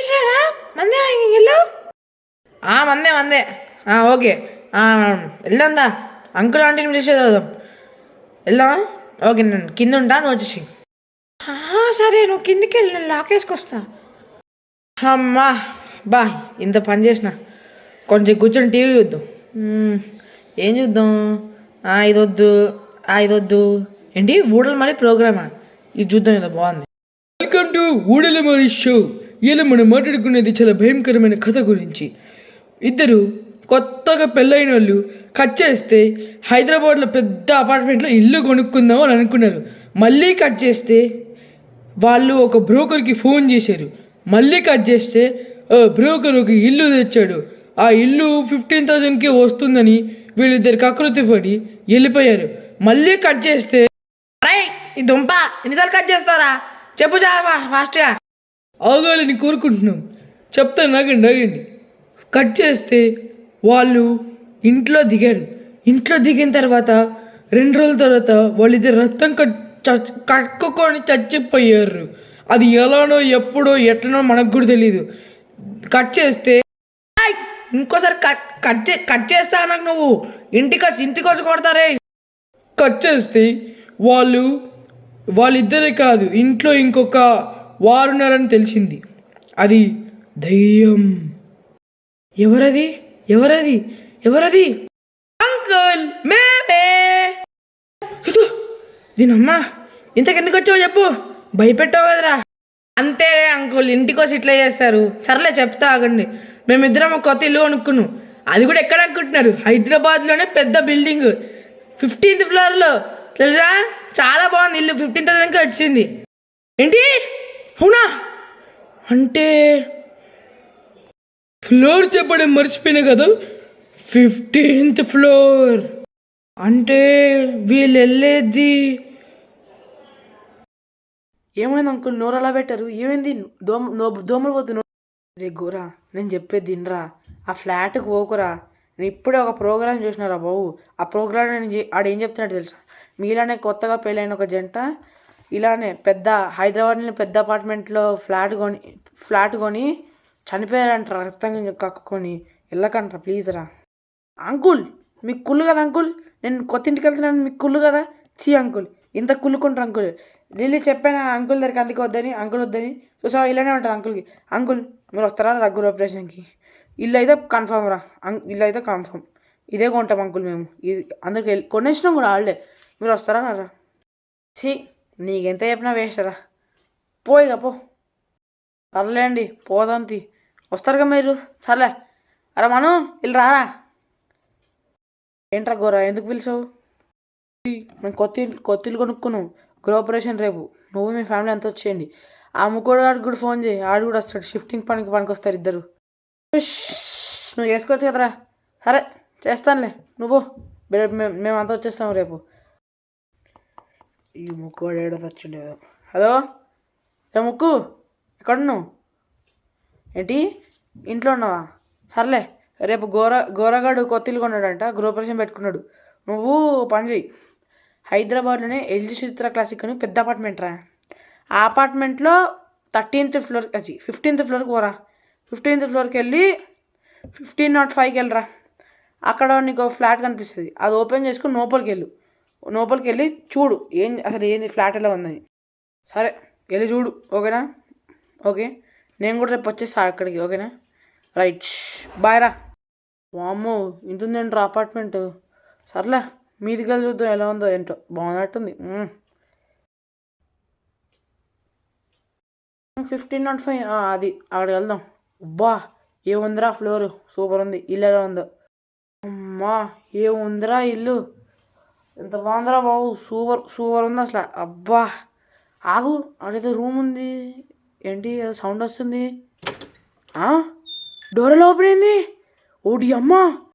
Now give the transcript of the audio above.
పిలిచాడా? మందే ఇల్లు? మందే మందే. ఓకే, వెళ్దాందా. అంకుల్ ఆంటీని పిలిచేది వద్దాం. వెళ్దామా? ఓకే, నేను కింద ఉంటా, నువ్వు వచ్చేసి. సరే, నువ్వు కిందికి వెళ్ళి నేను లాకేసుకొస్తా. అమ్మా బా, ఇంత పని చేసిన. కొంచెం కూర్చొని టీవీ చూద్దాం. ఏం చూద్దాం? ఇది వద్దు. ఏంటి ఊడలు మరి ప్రోగ్రామా? ఇది చూద్దాం, ఏదో బాగుంది. వెల్కమ్ టు ఊడల మరి షో. ఇలా మనం మాట్లాడుకునేది చాలా భయంకరమైన కథ గురించి. ఇద్దరు కొత్తగా పెళ్ళైన వాళ్ళు కట్ చేస్తే హైదరాబాద్లో పెద్ద అపార్ట్మెంట్లో ఇల్లు కొనుక్కుందాం అని అనుకున్నారు. మళ్ళీ కట్ చేస్తే వాళ్ళు ఒక బ్రోకర్కి ఫోన్ చేశారు. మళ్ళీ కట్ చేస్తే బ్రోకర్ ఒక ఇల్లు తెచ్చాడు. ఆ ఇల్లు 15,000కే వస్తుందని వీళ్ళిద్దరు కకృతి పడి వెళ్ళిపోయారు. మళ్ళీ కట్ చేస్తే ఈ దుంప ఎన్నిసార్లు కట్ చేస్తారా? చెప్పు ఫాస్ట్గా. ఆగాలని కోరుకుంటున్నాం. చెప్తాను, ఆగండి. కట్ చేస్తే వాళ్ళు ఇంట్లో దిగారు. ఇంట్లో దిగిన తర్వాత 2 రోజుల తర్వాత వాళ్ళిద్దరు రక్తం కట్టుకొని చచ్చిపోయారు. అది ఎలానో ఎప్పుడో ఎట్లనో మనకు కూడా తెలీదు. కట్ చేస్తే ఇంకోసారి కట్ చేస్తా నాకు నువ్వు ఇంటికి వచ్చి కొడతారే. కట్ చేస్తే వాళ్ళిద్దరే కాదు, ఇంట్లో ఇంకొక వారున్నారని తెలిసింది. అది దయ్యం. ఎవరది? అంకుల్, మేమే. దీనమ్మా, ఇంతకెందుకు వచ్చావు చెప్పు. భయపెట్టావు కదరా. అంతే అంకుల్, ఇంటికి వచ్చి ఇట్లా చేస్తారు. సర్లే చెప్తా, ఆగండి. మేమిద్దరం ఒక కొత్త ఇల్లు కొనుక్కున్నాం. అది కూడా ఎక్కడ అనుకుంటున్నారు? హైదరాబాద్లోనే పెద్ద బిల్డింగ్, 15th ఫ్లోర్లో. తెలుసా? చాలా బాగుంది ఇల్లు. 15,000కి వచ్చింది. ఏంటి? అవునా? అంటే ఫ్లోర్ చెప్పడం మర్చిపోయినా కదా. 15th ఫ్లోర్ అంటే వీళ్ళు వెళ్ళేది. ఏమైంది అంకుల్, నోరు అలా పెట్టారు? ఏమైంది? దోమలు పోతున్నావు? రే గోరా, నేను చెప్పేది తినరా. ఆ ఫ్లాట్కి పోకురా. నేను ఇప్పుడే ఒక ప్రోగ్రామ్ చూసినారా బాబు. ఆ ప్రోగ్రామ్ ఆడేం చెప్తున్నాడు తెలుసా? మీలానే కొత్తగా పెళ్ళైన ఒక జంట ఇలానే హైదరాబాద్లోని పెద్ద అపార్ట్మెంట్లో ఫ్లాట్ కొని చనిపోయారంట, రక్తం కక్కుకొని. వెళ్ళకంటారా ప్లీజ్ రా. అంకుల్, మీకు కుళ్ళు కదా అంకుల్? నేను కొత్త ఇంటికి వెళ్తున్నాను, మీకు కుళ్ళు కదా? అంకుల్, ఇంత కుళ్ళుకుంటారు అంకుల్. లిల్లీ చెప్పాను అంకుల్ దగ్గరికి అందుకే వద్దని. అంకుల్ వద్దని. చూసావా, ఇలానే ఉంటుంది అంకుల్కి. అంకుల్, మీరు వస్తారా రఘుర్ ఆపరేషన్కి? ఇల్లు అయితే కన్ఫామ్ రా. ఇల్లు అయితే కన్ఫామ్. ఇదే కొంటాం అంకుల్ మేము. ఇది అందరికి కొనేసినాం కూడా ఆల్డే. మీరు వస్తారా రా? నీకెంత చెప్పినా వేస్ట్ రా. పోయిగా పో. సర్లేండి, పోదాంతి. వస్తారుగా మీరు. సర్లే. అరే మనం వీళ్ళు రారా. ఏంట్రా గోరా, ఎందుకు పిలిచావు? మేము కొత్త ఇల్లు కొనుక్కున్నాం. గృహప్రవేశం రేపు. నువ్వు మీ ఫ్యామిలీ అంతా వచ్చేయండి. ఆ ముగ్గురు కూడా ఫోన్ చేయి, ఆడు కూడా వస్తాడు. షిఫ్టింగ్ పనికి వస్తారు ఇద్దరు. నువ్వు చేసుకోవచ్చు కదరా. సరే చేస్తానులే, నువ్వు. మేమంతా వచ్చేస్తాము రేపు. ఈ ముక్కు వాడు వచ్చిండే. హలో ముక్కు, ఎక్కడున్నావు? ఏంటి, ఇంట్లో ఉన్నావా? సర్లే, రేపు గోరగాడు కొత్త ఇల్లు కొన్నాడంట, గృహప్రవేశం పెట్టుకున్నాడు. నువ్వు పని చేయి, హైదరాబాద్లోనే ఎల్జీ చిత్ర క్లాసిక్ అని పెద్ద అపార్ట్మెంట్ రా. ఆ అపార్ట్మెంట్లో 13th ఫ్లోర్ 15th ఫ్లోర్కి పోరా. 15th ఫ్లోర్కి వెళ్ళి 1505కి వెళ్ళరా. అక్కడ నీకు ఫ్లాట్ కనిపిస్తుంది. అది ఓపెన్ చేసుకుని లోపలికి వెళ్ళి చూడు అసలు ఏంది ఫ్లాట్ ఎలా ఉందని. సరే వెళ్ళి చూడు, ఓకేనా? ఓకే, నేను కూడా రేపు వచ్చేస్తా అక్కడికి, ఓకేనా? రైట్, బాయ్ రా. వామ్మో, ఇంతుందేంట్రా అపార్ట్మెంట్. సర్లే, మీదికి వెళ్ళి చూద్దాం ఎలా ఉందో ఏంటో. బాగున్నట్టుంది. 1505 అది అక్కడికి వెళ్దాం. అబ్బా, ఏముందిరా ఫ్లోర్, సూపర్ ఉంది. ఇల్లు ఎలా ఉందో. అమ్మా, ఏముందిరా ఇల్లు, ఎంత బాగుందిరా బాబు. సూపర్ ఉంది అసలు. అబ్బా, ఆగు, అక్కడేదో రూమ్ ఉంది. ఏంటి ఏదో సౌండ్ వస్తుంది? డోర్ ఎలా ఓపెన్ అయింది? ఓడి అమ్మా,